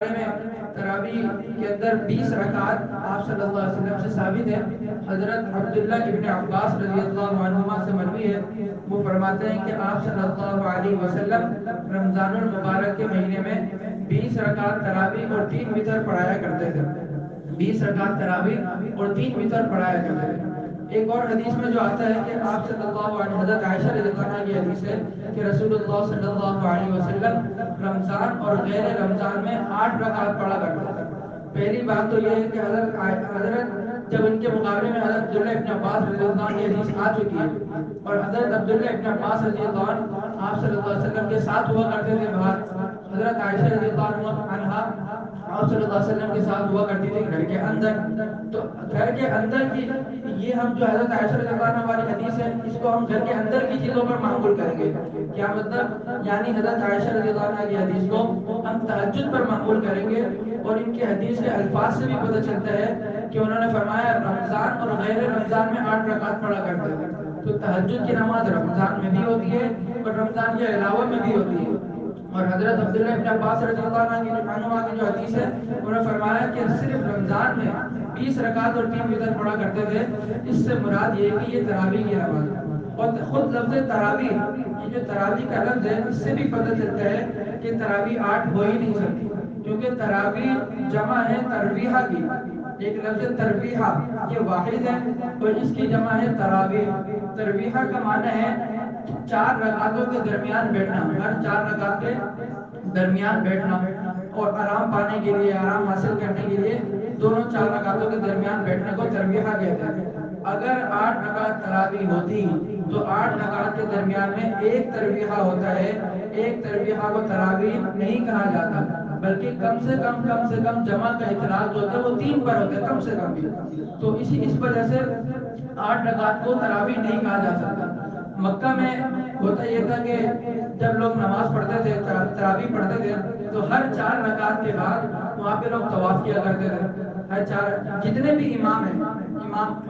میں تراویح کے اندر 20 رکعات آپ صلی اللہ علیہ وسلم سے ثابت ہے. حضرت عبداللہ ابن عباس رضی اللہ عنہما سے مروی ہے، وہ فرماتے ہیں کہ آپ صلی اللہ علیہ وسلم رمضان المبارک کے مہینے میں 20 رکعات تراویح اور 3 وتر پڑھایا کرتے تھے. 20 رکعات تراویح اور 3 وتر پڑھایا کرتے تھے. ایک اور حدیث میں جو آتا ہے کہ آپ صلی اللہ علیہ حضرت عائشہ رضی اللہ عنہ کی حدیث ہے کہ رسول اللہ صلی اللہ علیہ وسلم رمضان اور غیر رمضان میں 8 رکعت پڑھا کرتے تھے. پہلی بات تو یہ ہے کہ حضرت جب ان کے مقابلے میں حضرت عبداللہ ابن عباس رضی اللہ عنہ کی حدیث آ چکی ہے اور حضرت عبداللہ ابن عباس رضی اللہ عنہ آپ صلی اللہ علیہ وسلم کے ساتھ ہوا کرتے تھے باہر. حضرت عائشہ رضی اللہ عنہ آپ صلی اللہ علیہ وسلم کے ساتھ ہوا کرتی تھی گھر کے اندر. تو گھر کے اندر کی یہ ہم جو حضرت عائشہ رضی اللہ عنہ والی حدیث ہے اس کو ہم گھر کے اندر کی چیزوں پر معمول کریں گے. کیا مطلب؟ یعنی حضرت عائشہ رضی اللہ عنہ کی حدیث کو ہم تہجد پر معمول کریں گے. اور ان کی حدیث کے الفاظ سے بھی پتہ چلتا ہے کہ انہوں نے فرمایا رمضان اور غیر رمضان میں 8 رکعت پڑھا کرتے تھے. تو تہجد کی نماز رمضان میں بھی ہوتی ہے اور رمضان کے علاوہ میں بھی ہوتی ہے. اور حضرت عبداللہ ابن عباس رضی اللہ عنہ کی جو حدیث ہے انہوں نے فرمایا کہ صرف رمضان میں 20 رکعت اور 3 وتر پڑھا کرتے تھے. اس سے مراد یہ ہے کہ یہ تراویح کی نماز ہے. اور خود لفظ تراویح، یہ جو تراویح کا لفظ ہے اس سے بھی پتہ چلتا ہے کہ تراویح 8 ہو ہی نہیں سکتی، کیونکہ تراویح جمع ہے ترویحہ کی. ایک لفظ ترویحہ یہ واحد ہے اور اس کی جمع ہے تراویح. ترویحہ کا معنی ہے 4 رکعتوں کے درمیان بیٹھنا، ہر 4 رکعت کے درمیان بیٹھنا اور آرام پانے کے لیے، آرام حاصل کرنے کے لیے دونوں 4 رکعتوں کے درمیان بیٹھنے کو ترویحہ کہتے ہیں. اگر 8 رکعت تراویح ہوتی تو 8 رکعت کے درمیان میں ایک ترویحہ ہوتا ہے. ایک ترویحہ کو تراویح نہیں کہا جاتا، بلکہ کم سے کم جمع کا اطلاق جو ہوتا ہے وہ 3 پر ہوتا ہے کم سے کم بھی. تو اس وجہ سے 8 رکعت کو تراویح نہیں کہا جا سکتا. مکہ میں ہوتا یہ تھا کہ جب لوگ نماز پڑھتے تھے، تراویح پڑھتے تھے، تو ہر 4 رکعت کے بعد وہاں پہ لوگ طواف کیا کرتے تھے. ہر 4 جتنے بھی امام ہیں،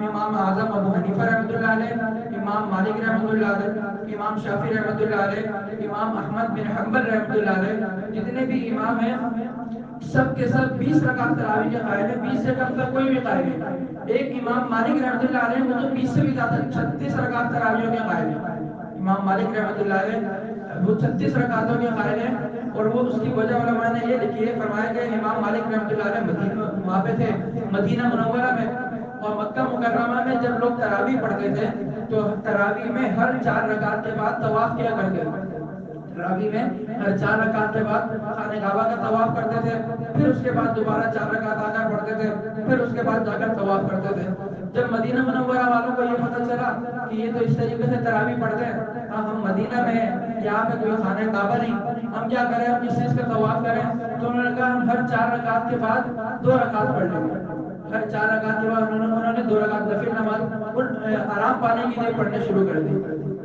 امام اعظم ابو حنیفہ رحمۃ اللہ علیہ، امام مالک رحمۃ اللہ علیہ، امام شافعی رحمۃ اللہ علیہ، امام احمد بن حنبل رحمۃ اللہ علیہ، جتنے بھی امام ہیں سب کے سب 20 رکعت تراویح کے قائل ہیں. 20 سے کم کا کوئی بھی قائل نہیں. ایک امام مالک رحمۃ اللہ علیہ وہ تو 20 سے بھی زیادہ 36 رکعت تراویحوں کے قائل ہیں. امام مالک رحمۃ اللہ علیہ وہ 36 رکعتوں کے قائل ہیں. اور وہ اس کی وجہ علماء نے یہ لکھی ہے، فرمایا کہ امام مالک رحمۃ اللہ علیہ مدینہ وہاں پہ تھے مدینہ منورہ میں، اور مکہ مکرمہ میں جب لوگ تراویح پڑھتے تھے تو تراویح میں ہر 4 رکعت کے بعد طواف کیا کرتے تھے. تراویح میں ہر 4 رکعت کے بعد خانہ کعبہ کا طواف کرتے تھے، پھر اس کے بعد دوبارہ 4 رکعت آ کر پڑھتے تھے، پھر اس کے بعد جا کر طواف کرتے تھے. جب مدینہ منورہ والوں کو یہ پتہ چلا کہ یہ تو اس طریقے سے تراویح پڑھتے ہیں، ہم مدینہ میں ہیں، یہاں پہ کوئی خانہ کعبہ نہیں، ہم کیا کریں، ہم کس چیز کا طواف کریں؟ تو انہوں نے کہا ہم ہر 4 رکعت کے بعد 2 رکعت پڑھ لیں گے. ہر 4 رکعت کے بعد انہوں نے 2 رکعت نفل نماز آرام پانے کے لیے پڑھنے شروع کر دی.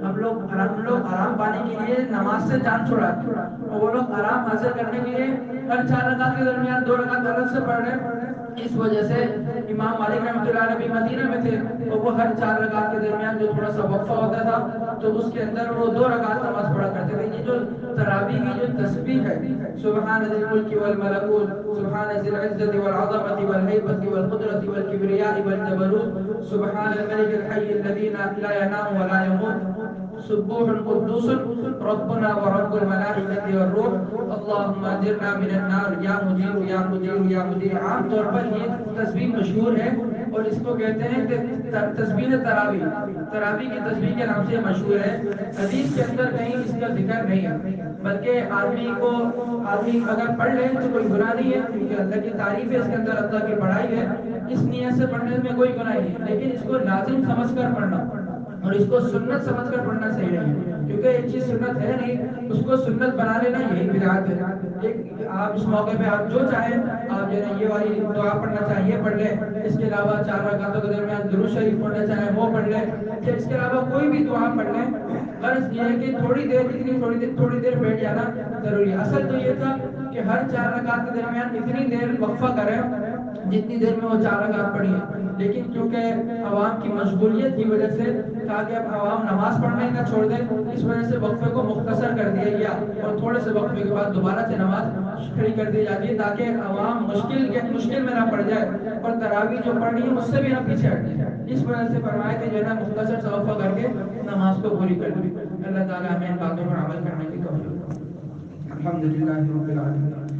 ہم لوگ آرام پانے کے لیے نماز سے جان چھڑاتے ہیں، اور وہ لوگ آرام حاصل کرنے کے لیے ہر 4 رکعت کے درمیان 2 رکعت الگ سے پڑھ رہے ہیں. اس وجہ سے امام مالک رحمۃ اللہ علیہ بھی مدینہ میں تھے، اور وہ ہر 4 رکعت کے درمیان جو تھوڑا سا وقفہ ہوتا تھا تو اس کے اندر وہ 2 رکعت نماز پڑھا کرتے تھے. یہ جو تراویح کی جو تسبیح ہے، سبحان ذی الملک والملکوت، سبحان ذی العزت والعظمت والہیبت والقدرت والکبریاء والجبروت، سبحان الملک الحی الذی لا ینام ولا یموت، سبوح القدوس ربنا ورب الملائکۃ والروح، اللهم اجرنا من النار یا مجیر یا مجیر یا مجیر. عام طور پر یہ تسبیح مشہور ہے اور اس کو کہتے ہیں کہ تسبیح تراویح. تراویح کی تسبیح کے نام سے مشہور ہے. حدیث کے اندر کہیں اس کا ذکر نہیں ہے، بلکہ آدمی اگر پڑھ لے تو کوئی گناہ نہیں ہے، کیونکہ اللہ کی تعریف ہے اس کے اندر، اللہ کی بڑائی ہے، اس نیت سے پڑھنے میں کوئی گناہ نہیں ہے. لیکن اس کو لازم سمجھ کر پڑھنا اور اس کو سنت سمجھ کر پڑھنا صحیح نہیں ہے، کیونکہ ایک چیز سنت ہے نہیں، اس کو سنت بنا لینا یہی بدعت ہے. آپ اس موقع پہ آپ جو چاہیں، آپ یہ والی دعا پڑھنا چاہیں یہ پڑھ لیں، اس کے علاوہ 4 رکعتوں کے درمیان درود شریف پڑھنا چاہیں وہ پڑھ لیں، یا اس کے علاوہ کوئی بھی دعا پڑھ لیں. غرض یہ ہے کہ تھوڑی دیر بیٹھ جانا ضروری ہے. اصل تو یہ تھا کہ ہر 4 رکعت کے درمیان اتنی دیر وقفہ کریں جتنی دیر میں وہ 4 رکعت پڑھی ہے، لیکن کیونکہ عوام کی مشغولیت کی وجہ سے تاکہ اب عوام نماز پڑھنے نہ چھوڑ دیں، اس وجہ سے وقفے کو مختصر کر دیا گیا اور تھوڑے سے وقفے کے بعد دوبارہ سے نماز کھڑی کر دی جاتی ہے تاکہ عوام مشکل میں نہ پڑ جائے اور تراویح جو پڑھ رہی ہے اس سے بھی نہ پیچھے ہٹ جائے۔ اس وجہ سے فرمایا کہ جو ہے نا مختصر سا وقفہ کر کے نماز کو پوری کر دی۔ اللہ تعالیٰ ہمیں ان باتوں پر عمل کرنے کی توفیق دے۔ الحمدللہ رب العالمین۔